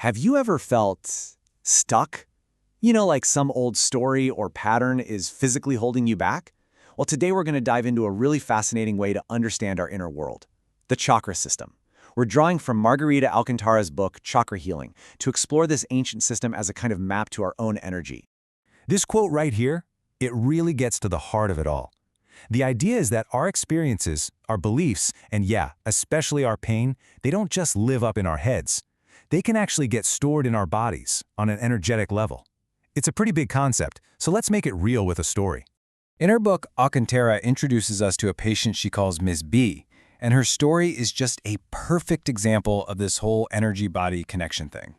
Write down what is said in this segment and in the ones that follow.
Have you ever felt stuck? You know, like some old story or pattern is physically holding you back? Well, today we're going to dive into a really fascinating way to understand our inner world, the chakra system. We're drawing from Margarita Alcantara's book, Chakra Healing, to explore this ancient system as a kind of map to our own energy. This quote right here, it really gets to the heart of it all. The idea is that our experiences, our beliefs, and yeah, especially our pain, they don't just live up in our heads. They can actually get stored in our bodies on an energetic level. It's a pretty big concept, so let's make it real with a story. In her book, Alcantara introduces us to a patient she calls Miss B, and her story is just a perfect example of this whole energy-body connection thing.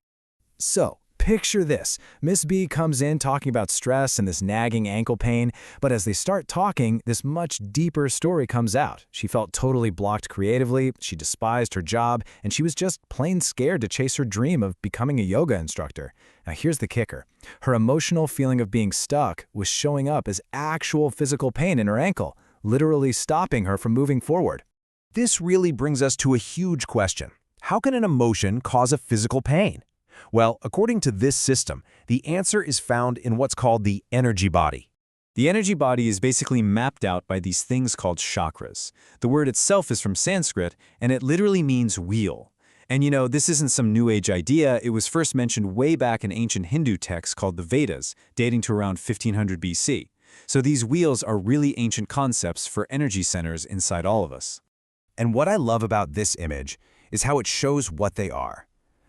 So, picture this. Miss B comes in talking about stress and this nagging ankle pain, but as they start talking, this much deeper story comes out. She felt totally blocked creatively, she despised her job, and she was just plain scared to chase her dream of becoming a yoga instructor. Now here's the kicker. Her emotional feeling of being stuck was showing up as actual physical pain in her ankle, literally stopping her from moving forward. This really brings us to a huge question. How can an emotion cause a physical pain? Well, according to this system, the answer is found in what's called the energy body. The energy body is basically mapped out by these things called chakras. The word itself is from Sanskrit, and it literally means wheel. And you know, this isn't some New Age idea. It was first mentioned way back in ancient Hindu texts called the Vedas, dating to around 1500 BC. So these wheels are really ancient concepts for energy centers inside all of us. And what I love about this image is how it shows what they are.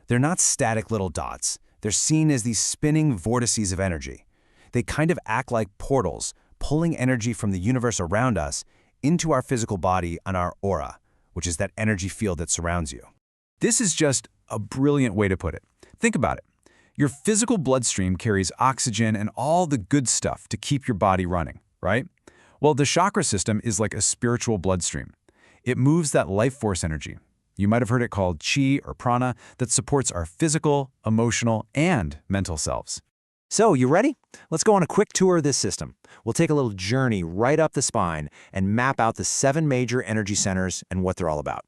They're not static little dots. They're seen as these spinning vortices of energy. They kind of act like portals, pulling energy from the universe around us into our physical body and our aura, which is that energy field that surrounds you. This is just a brilliant way to put it. Think about it. Your physical bloodstream carries oxygen and all the good stuff to keep your body running, right? Well, the chakra system is like a spiritual bloodstream. It moves that life force energy. You might have heard it called chi or prana that supports our physical, emotional, and mental selves. So, you ready? Let's go on a quick tour of this system. We'll take a little journey right up the spine and map out the 7 major energy centers and what they're all about.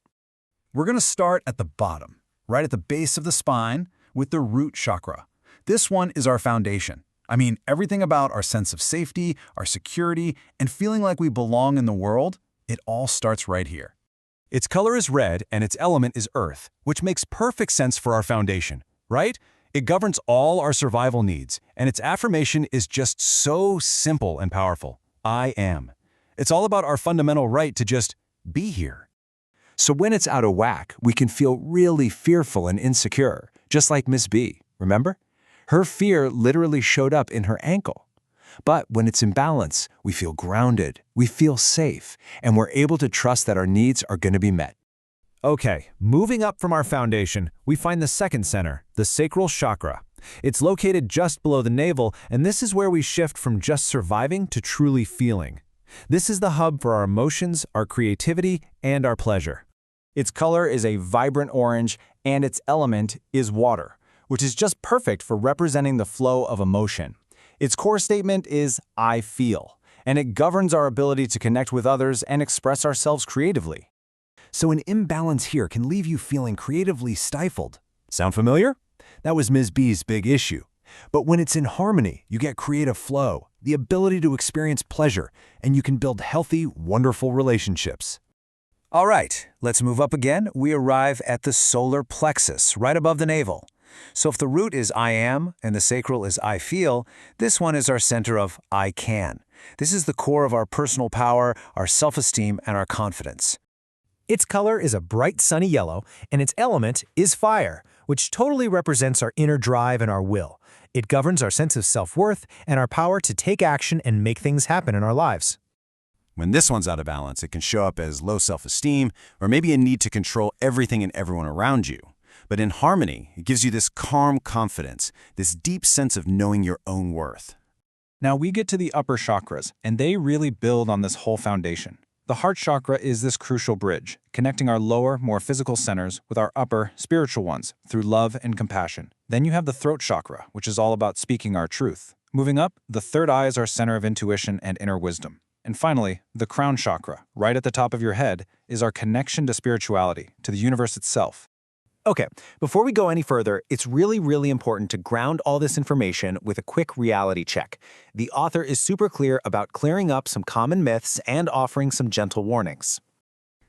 We're going to start at the bottom, right at the base of the spine, with the root chakra. This one is our foundation. I mean, everything about our sense of safety, our security, and feeling like we belong in the world, it all starts right here. Its color is red and its element is earth, which makes perfect sense for our foundation, right? It governs all our survival needs, and its affirmation is just so simple and powerful. I am. It's all about our fundamental right to just be here. So when it's out of whack, we can feel really fearful and insecure, just like Miss B, remember? Her fear literally showed up in her ankle. But when it's in balance, we feel grounded, we feel safe, and we're able to trust that our needs are going to be met. Okay, moving up from our foundation, we find the second center, the sacral chakra. It's located just below the navel, and this is where we shift from just surviving to truly feeling. This is the hub for our emotions, our creativity, and our pleasure. Its color is a vibrant orange, and its element is water, which is just perfect for representing the flow of emotion. Its core statement is, I feel, and it governs our ability to connect with others and express ourselves creatively. So an imbalance here can leave you feeling creatively stifled. Sound familiar? That was Ms. B's big issue. But when it's in harmony, you get creative flow, the ability to experience pleasure, and you can build healthy, wonderful relationships. All right, let's move up again. We arrive at the solar plexus, right above the navel. So if the root is I am and the sacral is I feel, this one is our center of I can. This is the core of our personal power, our self-esteem, and our confidence. Its color is a bright sunny yellow, and its element is fire, which totally represents our inner drive and our will. It governs our sense of self-worth and our power to take action and make things happen in our lives. When this one's out of balance, it can show up as low self-esteem or maybe a need to control everything and everyone around you. But in harmony, it gives you this calm confidence, this deep sense of knowing your own worth. Now we get to the upper chakras, and they really build on this whole foundation. The heart chakra is this crucial bridge, connecting our lower, more physical centers with our upper, spiritual ones through love and compassion. Then you have the throat chakra, which is all about speaking our truth. Moving up, the third eye is our center of intuition and inner wisdom. And finally, the crown chakra, right at the top of your head, is our connection to spirituality, to the universe itself. Okay, before we go any further, it's really important to ground all this information with a quick reality check. The author is super clear about clearing up some common myths and offering some gentle warnings.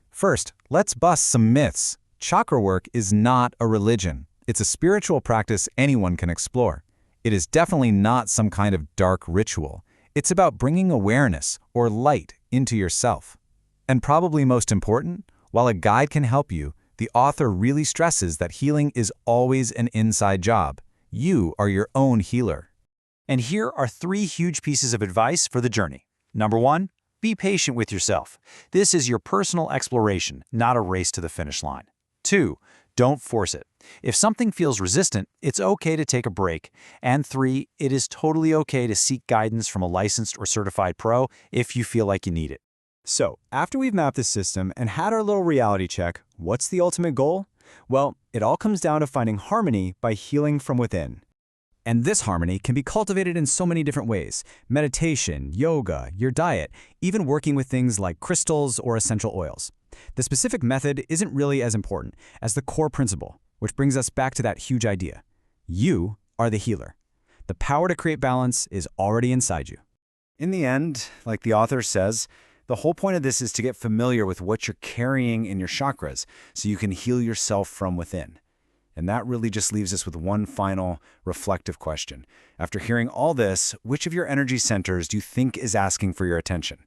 First, let's bust some myths. Chakra work is not a religion. It's a spiritual practice anyone can explore. It is definitely not some kind of dark ritual. It's about bringing awareness or light into yourself. And probably most important, while a guide can help you, the author really stresses that healing is always an inside job. You are your own healer. And here are 3 huge pieces of advice for the journey. Number 1, be patient with yourself. This is your personal exploration, not a race to the finish line. 2, don't force it. If something feels resistant, it's okay to take a break. And 3, it is totally okay to seek guidance from a licensed or certified pro if you feel like you need it. So, after we've mapped this system and had our little reality check, what's the ultimate goal? Well, it all comes down to finding harmony by healing from within. And this harmony can be cultivated in so many different ways: meditation, yoga, your diet, even working with things like crystals or essential oils. The specific method isn't really as important as the core principle, which brings us back to that huge idea. You are the healer. The power to create balance is already inside you. In the end, like the author says, the whole point of this is to get familiar with what you're carrying in your chakras so you can heal yourself from within. And that really just leaves us with one final reflective question. After hearing all this, which of your energy centers do you think is asking for your attention?